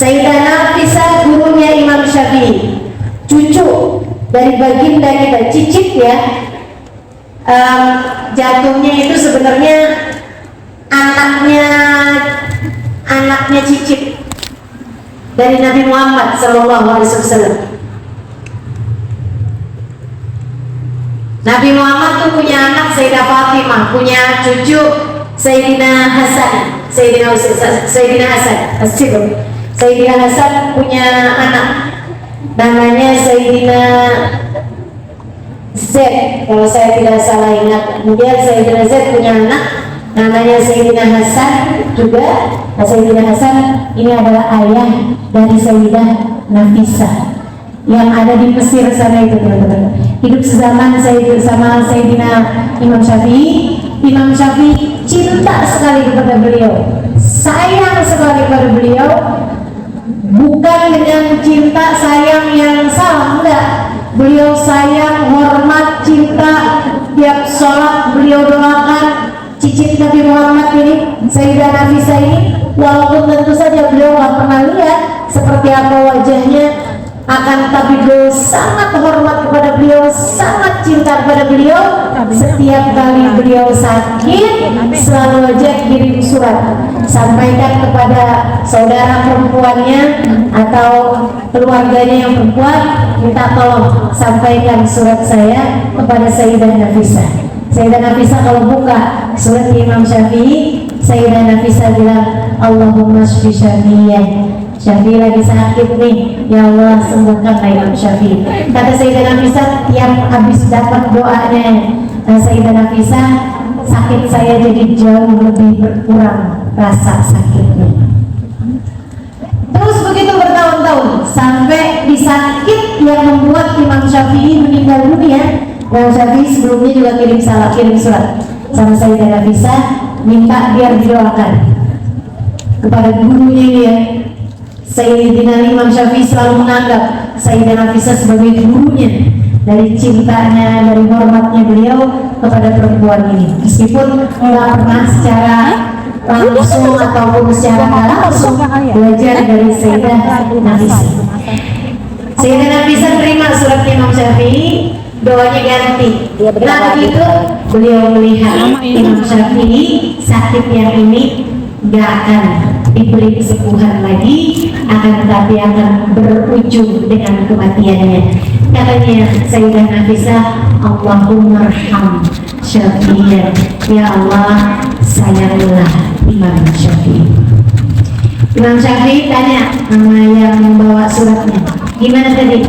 Sayyidah Nafisah gurunya Imam Syafi'i, cucu dari baginda kita, cicit ya. Jatuhnya itu sebenarnya anaknya cicit dari Nabi Muhammad SAW. Nabi Muhammad tuh punya anak Sayyidah Fatimah, punya cucu Sayyidina Hasan, Sayyidina Hasan punya anak namanya Sayyidina Z, kalau saya tidak salah ingat. Kemudian Sayyidina Z punya anak namanya Sayyidina Hasan juga. Nah, Sayyidina Hasan ini adalah ayah dari Sayyidah Nafisah yang ada di Mesir sana itu, teman-teman. Hidup sezaman sama Sayyidina Imam Syafi'i. Imam Syafi'i cinta sekali kepada beliau, sayang sekali kepada beliau, bukan dengan cinta sayang yang salah, enggak. Beliau sayang, hormat, cinta, tiap sholat beliau doakan cicit Nabi Muhammad ini, Sayyidah Nafisah ini, walaupun tentu saja beliau nggak pernah lihat seperti apa wajahnya, akan tapi beliau sangat hormat kepada beliau, sangat cinta kepada beliau. Setiap kali beliau sakit selalu aja kirim surat, sampaikan kepada saudara perempuannya atau keluarganya yang perempuan, minta tolong sampaikan surat saya kepada Sayyidah Nafisah. Sayyidah Nafisah kalau buka surat Imam Syafi'i, Sayyidah Nafisah bilang, Allahumma shfi Syafi'iyah, Syafi'i lagi sakit nih, ya Allah sembuhkan Imam Syafi'i. Kata Sayyidah Nafisah, tiap habis dapat doanya Sayyidah Nafisah, sakit saya jadi jauh lebih berkurang rasa sakitnya. Terus begitu bertahun-tahun sampai disakit yang membuat Imam Syafi'i meninggal dunia. Imam Syafi'i sebelumnya juga kirim surat sama Sayyidah Nafisah, minta biar didoakan kepada gurunya dia. Sayyidina Imam Syafi'i selalu menganggap Sayyidah Nafisah sebagai gurunya, dari cintanya, dari hormatnya beliau kepada perempuan ini. Meskipun nggak pernah secara langsung ataupun secara langsung belajar dari Sayyidah Nafisah. Sayyidah Nafisah terima surat Imam Syafi'i, doanya ganti. Nah begitu beliau melihat Imam Syafi'i sakit yang ini nggak akan diberi kesembuhan lagi, akan tetapi akan berujung dengan kematiannya. Katanya Sayyidah Nafisah, Allahumma arham Syafi'iyah, ya Allah sayanglah Imam Syafi'i. Imam Syafi'i tanya sama yang membawa suratnya, gimana tadi?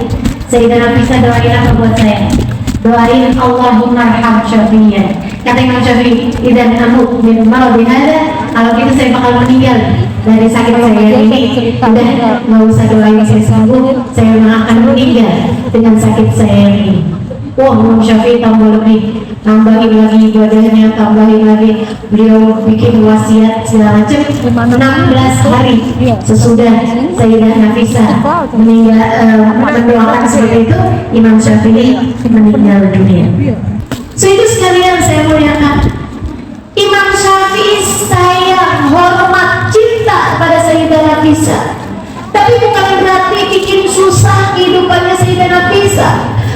Sayyidah Nafisah doain apa buat saya? Doain Allahumma arham Syafi'iyah. Kata Imam Syafi'i, idan amut min maradhi hada, kalau gitu saya bakal meninggal dari sakit saya ini. Udah nggak usah doain saya sembuh, saya akan meninggal dengan sakit saya ini. Wah, Imam Syafi'i tambah lebih, tambahin lagi ibadahnya, tambahin lagi. Beliau bikin wasiat segala macam. 16 hari sesudah Sayyidah Nafisah meninggal, mendoakan seperti itu, Imam Syafi'i meninggal dunia. So itu sekalian saya muliakan, Imam Syafi'i sayang, hormat, cinta kepada Sayyidah Nafisah, tapi bukan berarti bikin susah kehidupannya Sayyidah Nafisah.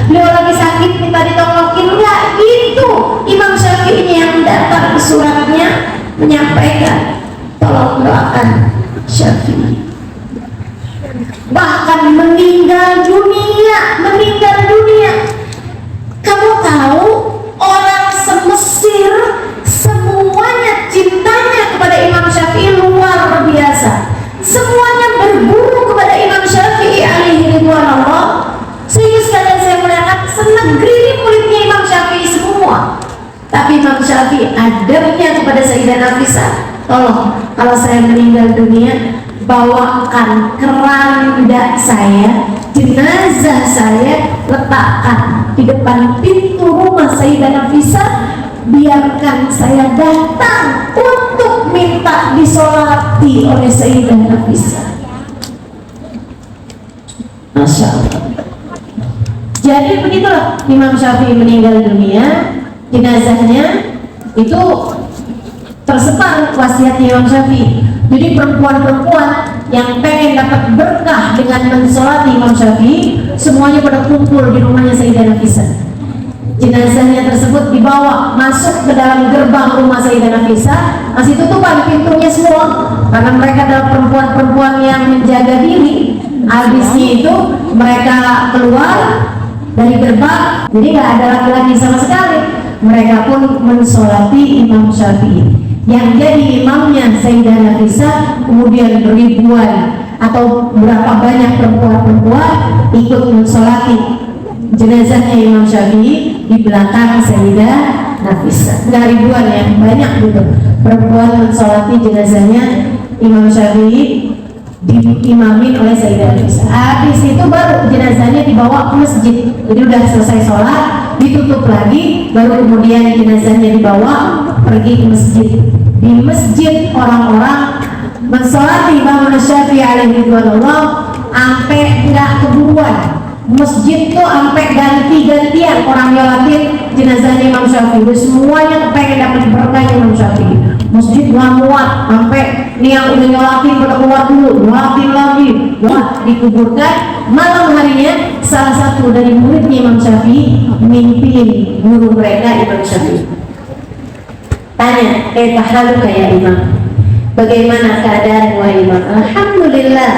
Beliau lagi sakit minta ditolongin, enggak gitu. Imam Syafi'i yang datang ke suratnya menyampaikan, tolong doakan Syafi'i. Bahkan meninggal dunia. Kamu tahu orang se-Mesir semuanya cintanya kepada Imam Syafi'i luar biasa. Semuanya berburu kepada Imam Syafi'i alaihi ridwanullah. Sehingga sekalian saya melihat senegeri ini muridnya Imam Syafi'i semua. Tapi Imam Syafi'i adabnya kepada Sayyidah Nafisah, tolong kalau saya meninggal dunia, bawakan keranda saya, jenazah saya letakkan di depan pintu rumah Sayyidah Nafisah, biarkan saya datang untuk minta disolati oleh Sayyidah Nafisah. Masya Allah. Jadi begitulah Imam Syafi'i meninggal dunia, jenazahnya itu tersebar wasiatnya Imam Syafi'i. Jadi perempuan-perempuan yang pengen dapat berkah dengan mensolati Imam Syafi'i, semuanya pada kumpul di rumahnya Sayyidah Nafisah. Jenazahnya tersebut dibawa masuk ke dalam gerbang rumah Sayyidah Nafisah, masih tutupan pintunya semua karena mereka adalah perempuan-perempuan yang menjaga diri. Habisnya itu mereka keluar dari gerbang, jadi nggak ada laki-laki sama sekali. Mereka pun mensolati Imam Syafi'i yang jadi imamnya Sayyidah Nafisah. Kemudian ribuan atau berapa banyak perempuan-perempuan ikut mensolati jenazahnya Imam Syafi'i di belakang Sayyidah Nafisah. Nggak ribuan ya, banyak gitu perempuan mensolati jenazahnya Imam Syafi'i diimamin oleh Sayyidah Nafisah. Habis itu baru jenazahnya dibawa ke masjid. Jadi udah selesai sholat, ditutup lagi, baru kemudian jenazahnya dibawa pergi ke masjid. Di masjid orang-orang mensolati Imam Syafi'i alaihi ridwanullah sampai nggak keburuan. Masjid tuh sampai ganti-gantian orang nyolatin jenazahnya Imam Syafi'i. Semuanya pengen dapat berkah Imam Syafi'i. Masjid nggak muat, sampai nih yang udah nyolatin pada keluar dulu, nyolatin lagi, wah dikuburkan. Malam harinya salah satu dari muridnya Imam Syafi'i mimpin guru mereka Imam Syafi'i. Tanya, haluka ya Imam, bagaimana keadaan wa Imam? Alhamdulillah,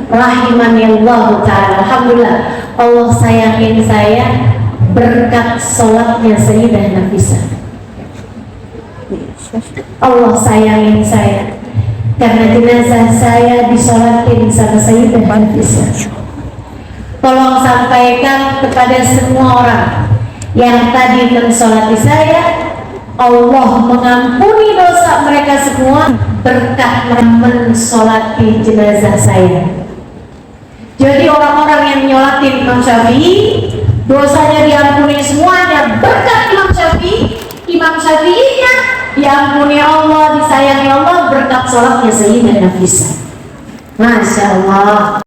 rahimahullah ta'ala. Alhamdulillah, Allah sayangin saya berkat sholatnya Sayyidah Nafisah. Allah sayangin saya karena jenazah saya disolatin sama Sayyidah Nafisah. Tolong sampaikan kepada semua orang yang tadi mensolati saya, Allah mengampuni dosa mereka semua berkat mensolati jenazah saya. Jadi orang-orang yang nyolatin Imam Syafi'i, dosanya diampuni semuanya berkat Imam Syafi'i. Imam Syafi'inya diampuni Allah, disayangi Allah berkat sholatnya Sayyidah Nafisah. Masya Allah.